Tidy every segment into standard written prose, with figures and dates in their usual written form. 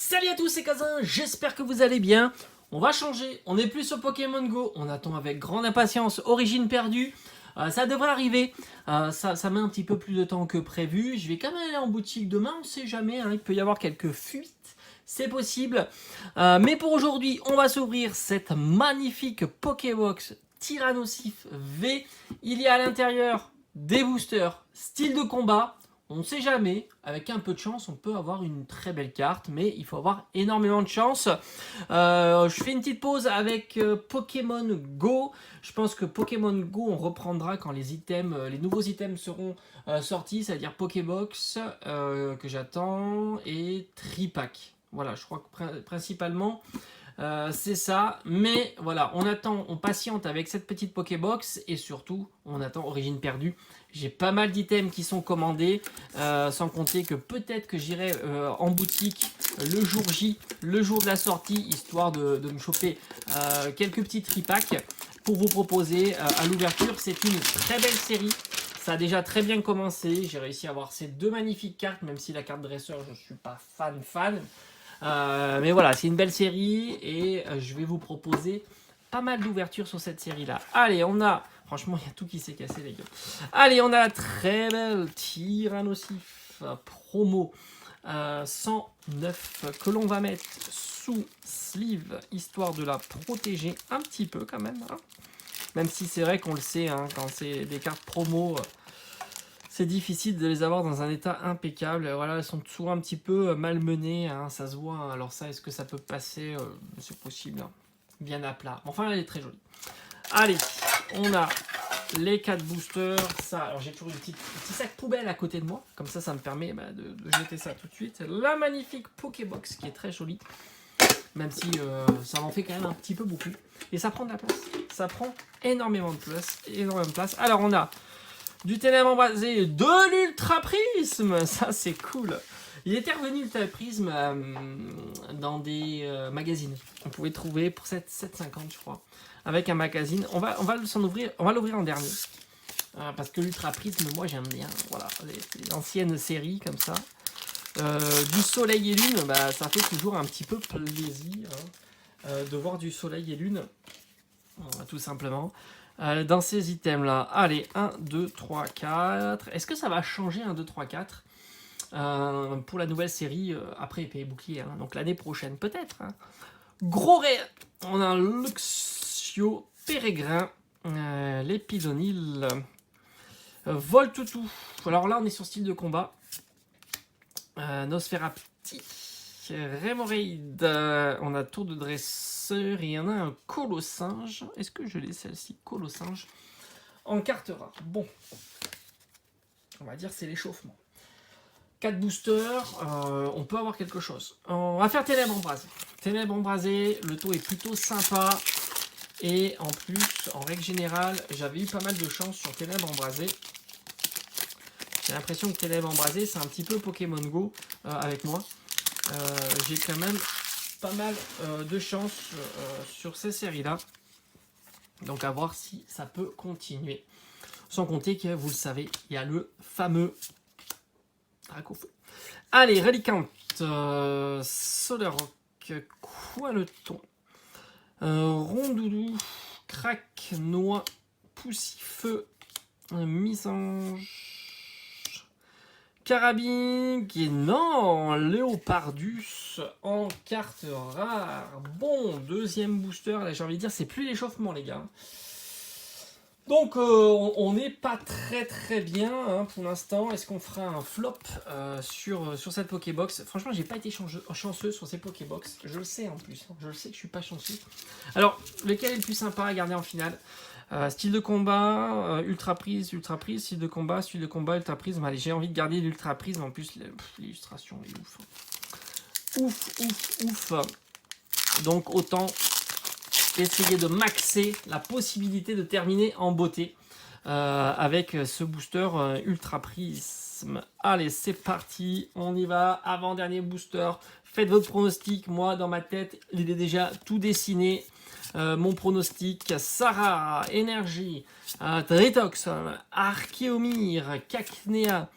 Salut à tous, c'est Kazin, j'espère que vous allez bien. On va changer, on n'est plus sur Pokémon Go, on attend avec grande impatience Origine perdue. Ça devrait arriver, ça met un petit peu plus de temps que prévu. Je vais quand même aller en boutique demain, on sait jamais, hein, il peut y avoir quelques fuites, c'est possible. Mais pour aujourd'hui, on va s'ouvrir cette magnifique Pokébox Tyrannosif V. Il y a à l'intérieur des boosters, style de combat. On ne sait jamais, avec un peu de chance, on peut avoir une très belle carte, mais il faut avoir énormément de chance. Je fais une petite pause avec Pokémon Go. Je pense que Pokémon Go, on reprendra quand les nouveaux items seront sortis, c'est-à-dire Pokébox que j'attends et Tripack. Voilà, je crois que principalement c'est ça, mais voilà, on attend, on patiente avec cette petite Pokébox et surtout, on attend Origine perdue. J'ai pas mal d'items qui sont commandés, sans compter que peut-être que j'irai en boutique le jour J, le jour de la sortie, histoire de me choper quelques petits tripacks pour vous proposer à l'ouverture. C'est une très belle série. Ça a déjà très bien commencé. J'ai réussi à avoir ces deux magnifiques cartes, même si la carte dresseur, je ne suis pas fan. Mais voilà, c'est une belle série et je vais vous proposer pas mal d'ouvertures sur cette série-là. Allez, on a... Franchement, il y a tout qui s'est cassé, les gars. Allez, on a la très belle Tyrannosif promo 109 que l'on va mettre sous sleeve, histoire de la protéger un petit peu quand même. Hein. Même si c'est vrai qu'on le sait, hein, quand c'est des cartes promo... c'est difficile de les avoir dans un état impeccable. Voilà, elles sont souvent un petit peu malmenées, hein, ça se voit. Hein. Alors ça, est-ce que ça peut passer c'est possible. Hein. Bien à plat. Enfin, elle est très jolie. Allez, on a les 4 boosters. Ça, alors j'ai toujours un petit sac poubelle à côté de moi. Comme ça me permet de jeter ça tout de suite. La magnifique Pokébox qui est très jolie. Même si ça en fait quand même un petit peu beaucoup. Et ça prend de la place. Ça prend énormément de place. Alors on a du ténèbre embrasé, de l'ultra prisme, ça c'est cool. Il était revenu l'ultra prisme dans des magazines. On pouvait trouver pour 7,50 je crois, avec un magazine. On va s'en ouvrir, on va l'ouvrir en dernier, parce que l'ultra prisme, moi j'aime bien. Voilà, les anciennes séries comme ça. Du soleil et lune, bah, ça fait toujours un petit peu plaisir de voir du soleil et lune, tout simplement. Dans ces items là, allez, 1, 2, 3, 4. Est-ce que ça va changer 1, 2, 3, 4 pour la nouvelle série après épée et bouclier, hein, donc l'année prochaine peut-être. Hein. Gros ré, on a un Luxio Pérégrin, l'Épidonil, Voltoutou. Alors là on est sur style de combat. Nosferapti, Remoraid, on a Tour de Dresseur et il y en a un Colossinge. Est-ce que je l'ai celle-ci, Colossinge, en carte rare. Bon, on va dire c'est l'échauffement. 4 boosters, on peut avoir quelque chose. On va faire Ténèbres embrasées. Ténèbres embrasées, le taux est plutôt sympa. Et en plus, en règle générale, j'avais eu pas mal de chance sur Ténèbres embrasées. J'ai l'impression que Ténèbres embrasées, c'est un petit peu Pokémon Go avec moi. J'ai quand même pas mal de chance sur ces séries-là. Donc à voir si ça peut continuer. Sans compter que, vous le savez, il y a le fameux Dracofeu. Allez, Reliquante, Solarrock, Qualeton, Rondoudou, Crac, Noix, Poussifeu, Misange, Carabine, qui non, Léopardus en carte rare. Bon, deuxième booster, là j'ai envie de dire, c'est plus l'échauffement les gars. Donc on n'est pas très bien hein, pour l'instant. Est-ce qu'on fera un flop sur cette Pokébox? Franchement, j'ai pas été chanceux sur ces Pokébox. Je le sais en plus. Hein. Je le sais que je suis pas chanceux. Alors, lequel est le plus sympa à garder en finale? Style de combat, ultra prise, style de combat, ultra prisme. Allez, j'ai envie de garder l'ultra prisme. En plus, l'illustration est ouf. Donc autant essayer de maxer la possibilité de terminer en beauté avec ce booster ultra prisme. Allez, c'est parti, on y va. Avant-dernier booster, faites votre pronostic. Moi, dans ma tête, il est déjà tout dessiné. Mon pronostic, Sarah, Énergie, Tritox, Archeomir, Cacnea,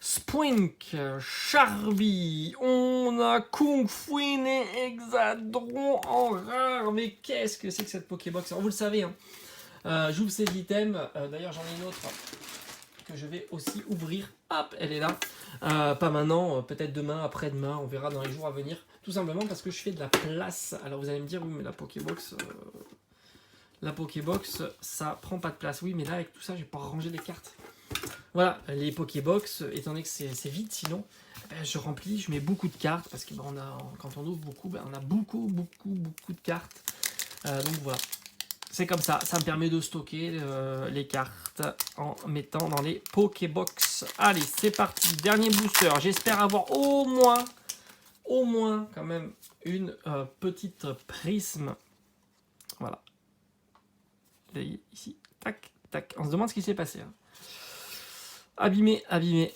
Spwink, Charby, on a Kung Fuin et Hexadron en rare. Mais qu'est-ce que c'est que cette Pokébox? Alors vous le savez, hein, j'ouvre ces items. D'ailleurs j'en ai une autre que je vais aussi ouvrir. Hop, elle est là. Pas maintenant, peut-être demain, après-demain, on verra dans les jours à venir. Tout simplement parce que je fais de la place. Alors vous allez me dire, oui mais la Pokébox, ça prend pas de place. Oui mais là avec tout ça, j'ai pas rangé les cartes. Voilà, les Pokébox, étant donné que c'est vide sinon, je remplis, je mets beaucoup de cartes, parce que quand on ouvre beaucoup, on a beaucoup de cartes. Donc voilà, c'est comme ça me permet de stocker les cartes en mettant dans les Pokébox. Allez, c'est parti, dernier booster, j'espère avoir au moins quand même une petite prisme. Voilà. Ici, tac, tac, on se demande ce qui s'est passé. Hein. Abîmé,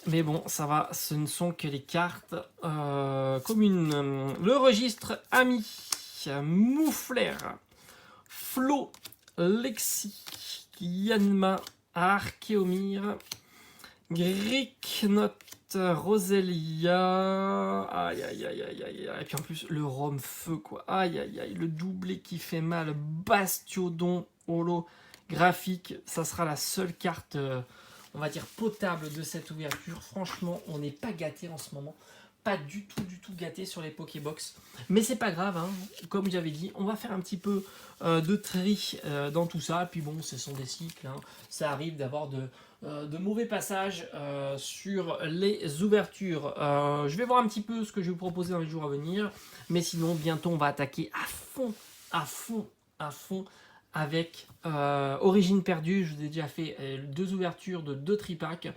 mais bon, ça va, ce ne sont que les cartes communes. Le registre Ami, Moufleur, Flo, Lexi, Yanma, Archeomir, Gricknot, Roselia, aïe, et puis en plus le Rhum Feu, quoi, aïe, le doublé qui fait mal, Bastiodon, holographique, ça sera la seule carte... on va dire potable de cette ouverture. Franchement, on n'est pas gâté en ce moment. Pas du tout gâté sur les Pokébox. Mais c'est pas grave, hein. Comme j'avais dit, on va faire un petit peu de tri dans tout ça. Puis bon, ce sont des cycles. Hein. Ça arrive d'avoir de mauvais passages sur les ouvertures. Je vais voir un petit peu ce que je vais vous proposer dans les jours à venir. Mais sinon, bientôt, on va attaquer à fond avec Origine Perdue. Je vous ai déjà fait 2 ouvertures de 2 tripacks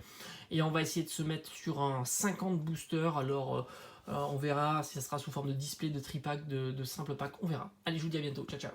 et on va essayer de se mettre sur un 50 booster. Alors on verra si ça sera sous forme de display, de tripack, de simple pack, on verra. Allez, je vous dis à bientôt, ciao ciao.